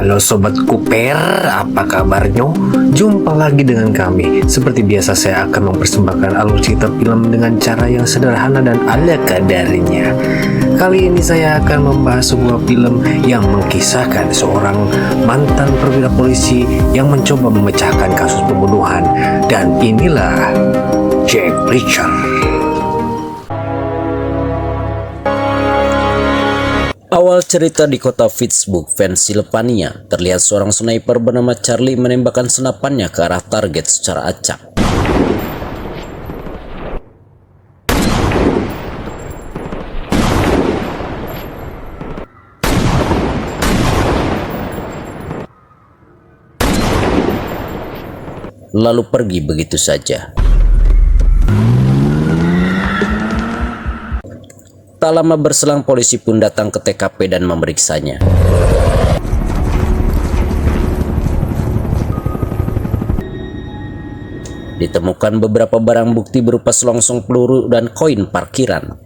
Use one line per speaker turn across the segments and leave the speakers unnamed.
Halo Sobat Kuper, apa kabarnya? Jumpa lagi dengan kami. Seperti biasa saya akan mempersembahkan alur cerita film dengan cara yang sederhana dan ala kadarnya. Kali ini saya akan membahas sebuah film yang mengkisahkan seorang mantan perwira polisi yang mencoba memecahkan kasus pembunuhan. Dan inilah Jack Reacher.
Awal cerita di kota Pittsburgh, Pennsylvania, terlihat seorang sniper bernama Charlie menembakkan senapannya ke arah target secara acak. Lalu pergi begitu saja. Tak lama berselang polisi pun datang ke TKP dan memeriksanya. Ditemukan beberapa barang bukti berupa selongsong peluru dan koin parkiran.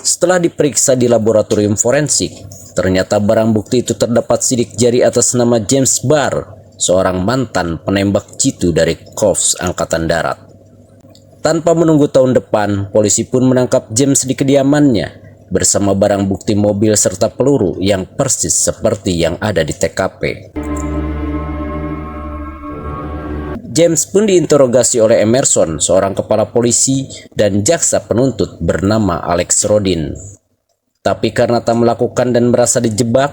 Setelah diperiksa di laboratorium forensik, ternyata barang bukti itu terdapat sidik jari atas nama James Barr, seorang mantan penembak jitu dari Korps Angkatan Darat. Tanpa menunggu tahun depan, polisi pun menangkap James di kediamannya bersama barang bukti mobil serta peluru yang persis seperti yang ada di TKP. James pun diinterogasi oleh Emerson, seorang kepala polisi, dan jaksa penuntut bernama Alex Rodin. Tapi karena tak melakukan dan merasa dijebak,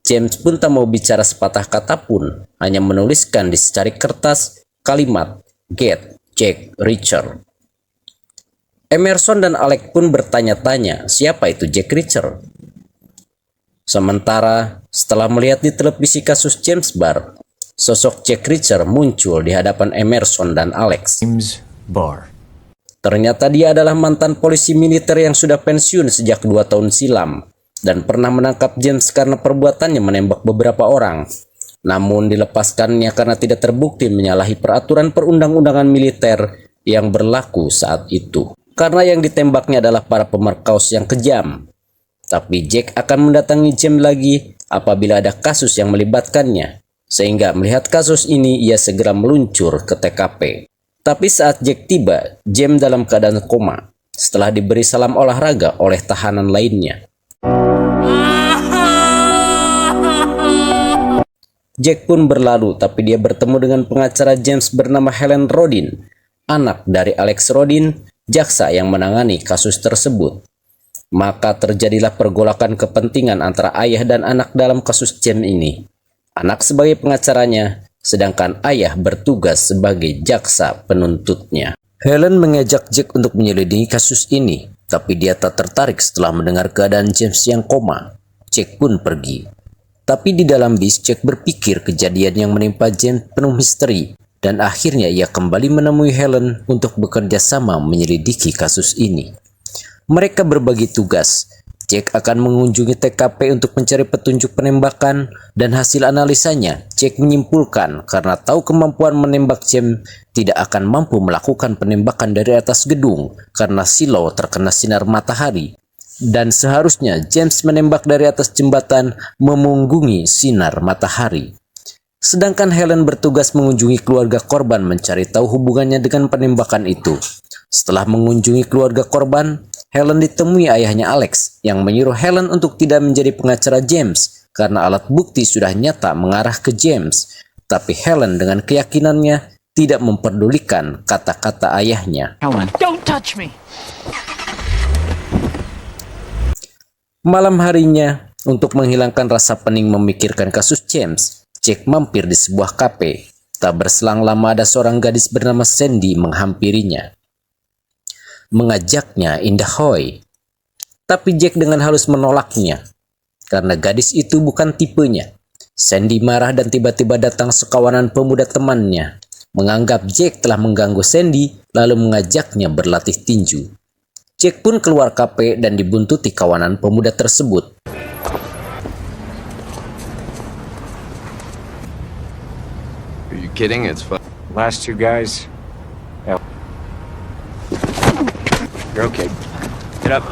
James pun tak mau bicara sepatah kata pun, hanya menuliskan di secari kertas kalimat "Get Jack Reacher". Emerson dan Alec pun bertanya-tanya siapa itu Jack Reacher. Sementara setelah melihat di televisi kasus James Barr, sosok Jack Reacher muncul di hadapan Emerson dan Alex.
James Barr.
Ternyata dia adalah mantan polisi militer yang sudah pensiun sejak 2 tahun silam dan pernah menangkap James karena perbuatannya menembak beberapa orang. Namun dilepaskannya karena tidak terbukti menyalahi peraturan perundang-undangan militer yang berlaku saat itu. Karena yang ditembaknya adalah para pemerkaus yang kejam. Tapi Jack akan mendatangi James lagi apabila ada kasus yang melibatkannya. Sehingga melihat kasus ini ia segera meluncur ke TKP. Tapi saat Jack tiba, James dalam keadaan koma setelah diberi salam olahraga oleh tahanan lainnya. Jack pun berlalu, tapi dia bertemu dengan pengacara James bernama Helen Rodin, anak dari Alex Rodin, jaksa yang menangani kasus tersebut. Maka terjadilah pergolakan kepentingan antara ayah dan anak dalam kasus James ini. Anak sebagai pengacaranya, sedangkan ayah bertugas sebagai jaksa penuntutnya. Helen mengajak Jack untuk menyelidiki kasus ini, tapi dia tak tertarik setelah mendengar keadaan James yang koma. Jack pun pergi. Tapi di dalam bis, Jack berpikir kejadian yang menimpa James penuh misteri. Dan akhirnya ia kembali menemui Helen untuk bekerja sama menyelidiki kasus ini. Mereka berbagi tugas. Jack akan mengunjungi TKP untuk mencari petunjuk penembakan, dan hasil analisanya, Jack menyimpulkan karena tahu kemampuan menembak James tidak akan mampu melakukan penembakan dari atas gedung karena silau terkena sinar matahari. Dan seharusnya James menembak dari atas jembatan memunggungi sinar matahari. Sedangkan Helen bertugas mengunjungi keluarga korban mencari tahu hubungannya dengan penembakan itu. Setelah mengunjungi keluarga korban, Helen ditemui ayahnya Alex yang menyuruh Helen untuk tidak menjadi pengacara James karena alat bukti sudah nyata mengarah ke James. Tapi Helen dengan keyakinannya tidak memperdulikan kata-kata ayahnya.
Helen, don't touch me.
Malam harinya, untuk menghilangkan rasa pening memikirkan kasus James, Jack mampir di sebuah kafe. Tak berselang lama ada seorang gadis bernama Sandy menghampirinya. Mengajaknya indah hoy. Tapi Jack dengan halus menolaknya. Karena gadis itu bukan tipenya. Sandy marah dan tiba-tiba datang sekawanan pemuda temannya. Menganggap Jack telah mengganggu Sandy, lalu mengajaknya berlatih tinju. Jack pun keluar kafe dan dibuntuti kawanan pemuda tersebut.
Are you kidding? It's fun.
Last two guys,
You're okay. Get up.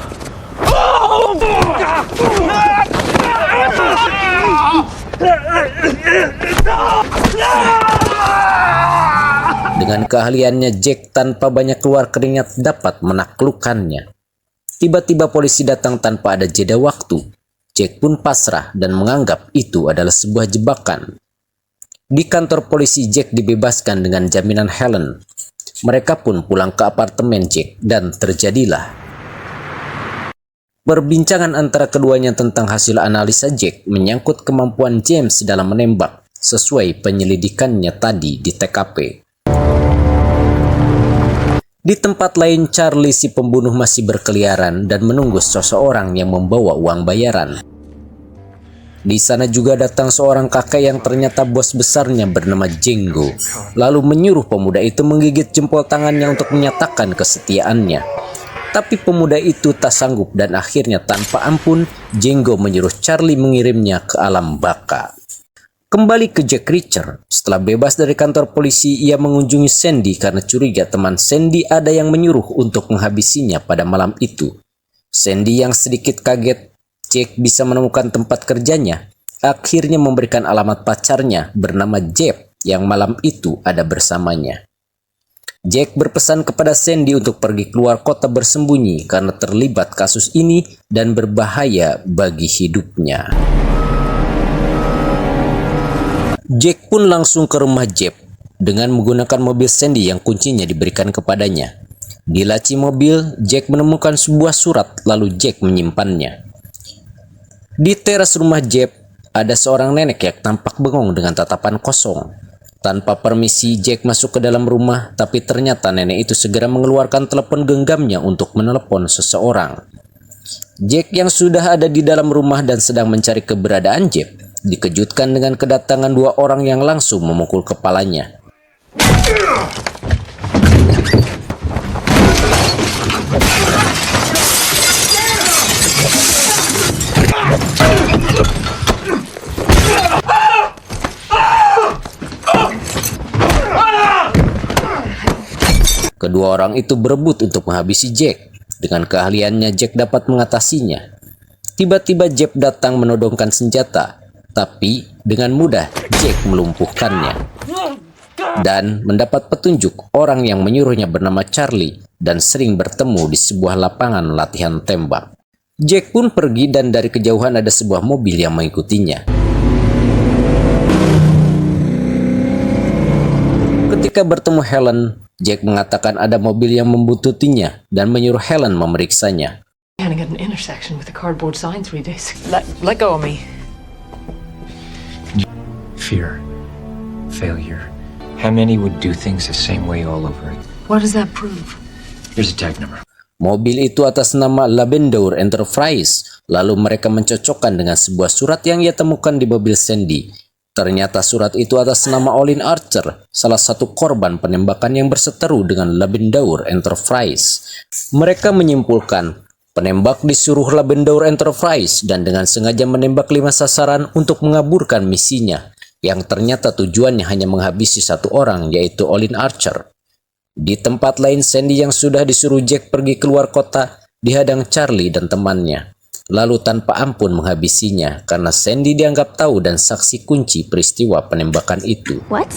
Dengan keahliannya, Jack tanpa banyak keluar keringat dapat menaklukkannya. Tiba-tiba polisi datang tanpa ada jeda waktu. Jack pun pasrah dan menganggap itu adalah sebuah jebakan. Di kantor polisi, Jack dibebaskan dengan jaminan Helen. Mereka pun pulang ke apartemen Jack dan terjadilah perbincangan antara keduanya tentang hasil analisa Jack menyangkut kemampuan James dalam menembak sesuai penyelidikannya tadi di TKP. Di tempat lain, Charlie si pembunuh masih berkeliaran dan menunggu seseorang yang membawa uang bayaran. Di sana juga datang seorang kakek yang ternyata bos besarnya bernama Django, lalu menyuruh pemuda itu menggigit jempol tangannya untuk menyatakan kesetiaannya. Tapi pemuda itu tak sanggup dan akhirnya tanpa ampun, Django menyuruh Charlie mengirimnya ke alam baka. Kembali ke Jack Reacher, setelah bebas dari kantor polisi, ia mengunjungi Sandy karena curiga teman Sandy ada yang menyuruh untuk menghabisinya pada malam itu. Sandy yang sedikit kaget Jack bisa menemukan tempat kerjanya, akhirnya memberikan alamat pacarnya bernama Jeff yang malam itu ada bersamanya. Jack berpesan kepada Sandy untuk pergi keluar kota bersembunyi karena terlibat kasus ini dan berbahaya bagi hidupnya. Jack pun langsung ke rumah Jeff dengan menggunakan mobil Sandy yang kuncinya diberikan kepadanya. Di laci mobil, Jack menemukan sebuah surat lalu Jack menyimpannya. Di teras rumah Jeff, ada seorang nenek yang tampak bengong dengan tatapan kosong. Tanpa permisi, Jack masuk ke dalam rumah, tapi ternyata nenek itu segera mengeluarkan telepon genggamnya untuk menelepon seseorang. Jack yang sudah ada di dalam rumah dan sedang mencari keberadaan Jeff, dikejutkan dengan kedatangan dua orang yang langsung memukul kepalanya. Kedua orang itu berebut untuk menghabisi Jack. Dengan keahliannya, Jack dapat mengatasinya. Tiba-tiba Jeff datang menodongkan senjata, tapi dengan mudah Jack melumpuhkannya. Dan mendapat petunjuk orang yang menyuruhnya bernama Charlie dan sering bertemu di sebuah lapangan latihan tembak. Jack pun pergi dan dari kejauhan ada sebuah mobil yang mengikutinya. Ketika bertemu Helen, Jack mengatakan ada mobil yang membuntutinya dan menyuruh Helen memeriksanya.
Standing at an intersection with a cardboard sign 3 days.
Let go of me.
Fear. Failure. How many would do things the same way all over again?
What does that prove?
Here's a tag number.
Mobil itu atas nama Lavender Enterprise, lalu mereka mencocokkan dengan sebuah surat yang ia temukan di mobil Sandy. Ternyata surat itu atas nama Olin Archer, salah satu korban penembakan yang berseteru dengan Lavender Enterprise. Mereka menyimpulkan, penembak disuruh Lavender Enterprise dan dengan sengaja menembak 5 sasaran untuk mengaburkan misinya, yang ternyata tujuannya hanya menghabisi satu orang, yaitu Olin Archer. Di tempat lain, Sandy yang sudah disuruh Jack pergi keluar kota dihadang Charlie dan temannya, lalu tanpa ampun menghabisinya karena Sandy dianggap tahu dan saksi kunci peristiwa penembakan itu.
What?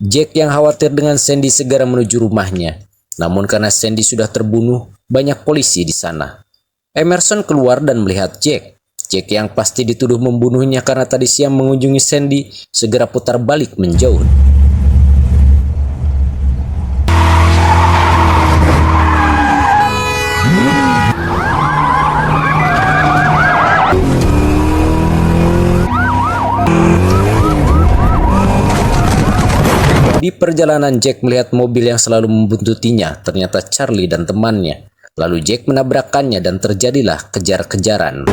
Jack yang khawatir dengan Sandy segera menuju rumahnya. Namun karena Sandy sudah terbunuh, banyak polisi di sana. Emerson keluar dan melihat Jack. Jack yang pasti dituduh membunuhnya karena tadi siang mengunjungi Sandy, segera putar balik menjauh. Di perjalanan, Jack melihat mobil yang selalu membuntutinya, ternyata Charlie dan temannya. Lalu Jack menabrakkannya dan terjadilah kejar-kejaran.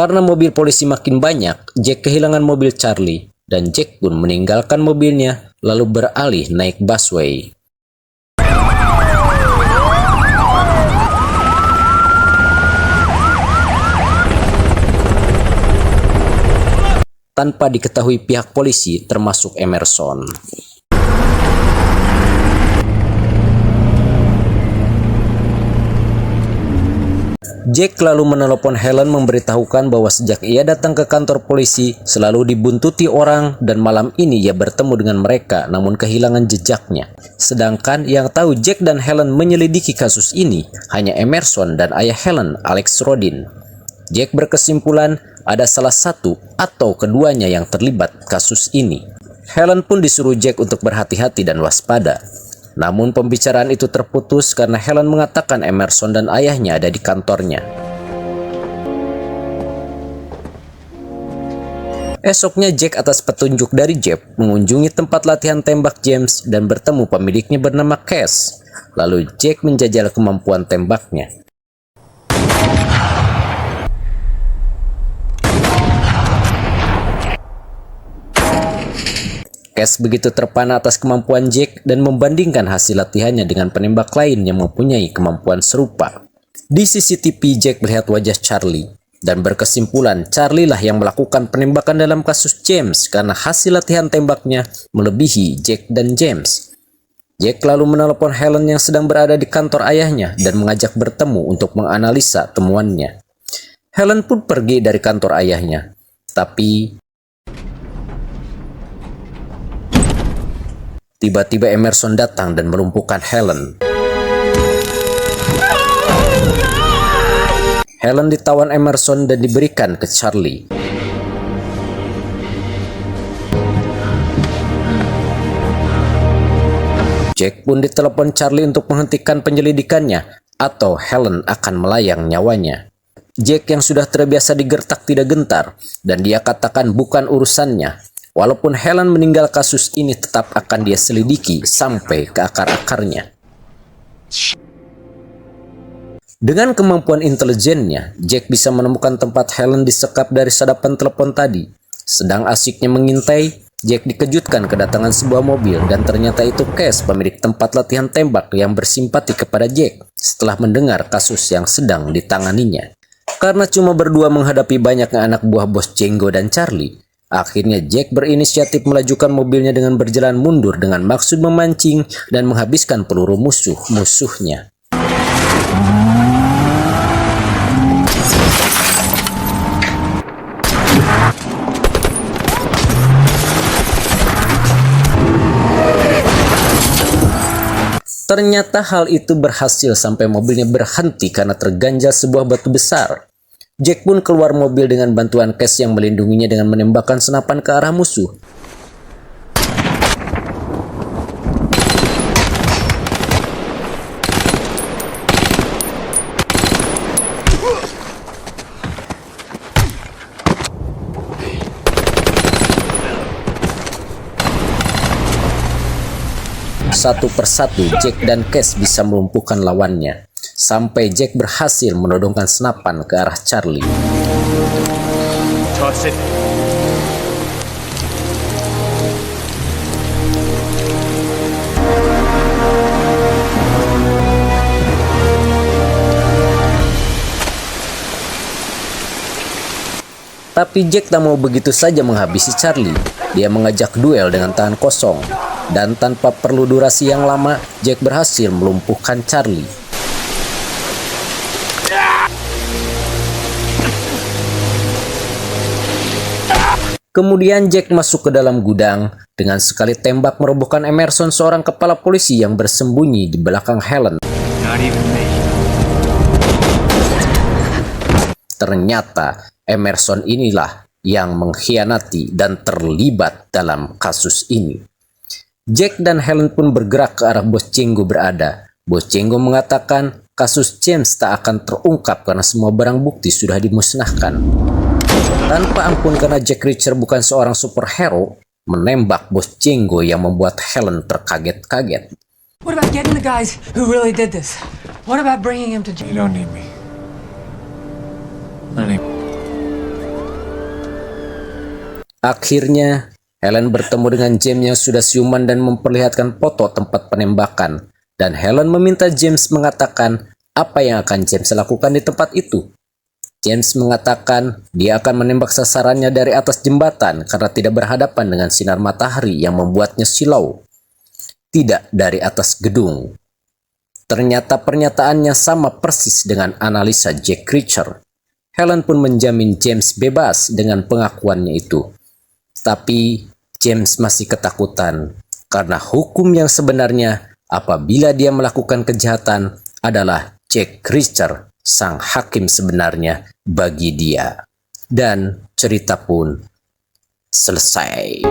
Karena mobil polisi makin banyak, Jack kehilangan mobil Charlie dan Jack pun meninggalkan mobilnya lalu beralih naik busway. Tanpa diketahui pihak polisi termasuk Emerson. Jack lalu menelepon Helen memberitahukan bahwa sejak ia datang ke kantor polisi selalu dibuntuti orang dan malam ini ia bertemu dengan mereka namun kehilangan jejaknya. Sedangkan yang tahu Jack dan Helen menyelidiki kasus ini hanya Emerson dan ayah Helen, Alex Rodin. Jack berkesimpulan ada salah satu atau keduanya yang terlibat kasus ini. Helen pun disuruh Jack untuk berhati-hati dan waspada. Namun pembicaraan itu terputus karena Helen mengatakan Emerson dan ayahnya ada di kantornya. Esoknya Jack atas petunjuk dari Jeb mengunjungi tempat latihan tembak James dan bertemu pemiliknya bernama Cass. Lalu Jack menjajal kemampuan tembaknya. Cass begitu terpana atas kemampuan Jack dan membandingkan hasil latihannya dengan penembak lain yang mempunyai kemampuan serupa. Di CCTV Jack melihat wajah Charlie dan berkesimpulan Charlie lah yang melakukan penembakan dalam kasus James karena hasil latihan tembaknya melebihi Jack dan James. Jack lalu menelepon Helen yang sedang berada di kantor ayahnya dan mengajak bertemu untuk menganalisa temuannya. Helen pun pergi dari kantor ayahnya, tapi tiba-tiba Emerson datang dan melumpuhkan Helen. Helen ditawan Emerson dan diberikan ke Charlie. Jack pun ditelepon Charlie untuk menghentikan penyelidikannya atau Helen akan melayang nyawanya. Jack yang sudah terbiasa digertak tidak gentar dan dia katakan bukan urusannya. Walaupun Helen meninggal, kasus ini tetap akan dia selidiki sampai ke akar-akarnya. Dengan kemampuan intelijennya, Jack bisa menemukan tempat Helen disekap dari sadapan telepon tadi. Sedang asiknya mengintai, Jack dikejutkan kedatangan sebuah mobil dan ternyata itu Cass, pemilik tempat latihan tembak yang bersimpati kepada Jack setelah mendengar kasus yang sedang ditanganinya. Karena cuma berdua menghadapi banyaknya anak buah bos Django dan Charlie, akhirnya Jack berinisiatif melajukan mobilnya dengan berjalan mundur dengan maksud memancing dan menghabiskan peluru musuh-musuhnya. Ternyata hal itu berhasil sampai mobilnya berhenti karena terganjal sebuah batu besar. Jack pun keluar mobil dengan bantuan Cass yang melindunginya dengan menembakkan senapan ke arah musuh. Satu persatu Jack dan Cass bisa melumpuhkan lawannya, sampai Jack berhasil menodongkan senapan ke arah Charlie.
Toss it.
Tapi Jack tak mau begitu saja menghabisi Charlie. Dia mengajak duel dengan tangan kosong. Dan tanpa perlu durasi yang lama, Jack berhasil melumpuhkan Charlie. Kemudian Jack masuk ke dalam gudang. Dengan sekali tembak merobohkan Emerson, seorang kepala polisi yang bersembunyi di belakang Helen. Ternyata Emerson inilah yang mengkhianati dan terlibat dalam kasus ini. Jack dan Helen pun bergerak ke arah bos Django berada. Bos Django mengatakan kasus James tak akan terungkap karena semua barang bukti sudah dimusnahkan. Tanpa ampun karena Jack Reacher bukan seorang superhero, menembak bos Django yang membuat Helen terkaget-kaget.
What about getting the guys who really did this? What about bringing him to jail?
You don't need me. I don't need
Akhirnya, Helen bertemu dengan James yang sudah siuman dan memperlihatkan foto tempat penembakan. Dan Helen meminta James mengatakan apa yang akan James lakukan di tempat itu. James mengatakan dia akan menembak sasarannya dari atas jembatan karena tidak berhadapan dengan sinar matahari yang membuatnya silau. Tidak dari atas gedung. Ternyata pernyataannya sama persis dengan analisa Jack Reacher. Helen pun menjamin James bebas dengan pengakuannya itu. Tapi James masih ketakutan karena hukum yang sebenarnya apabila dia melakukan kejahatan adalah Jack Reacher, sang hakim sebenarnya bagi dia. Dan cerita pun selesai.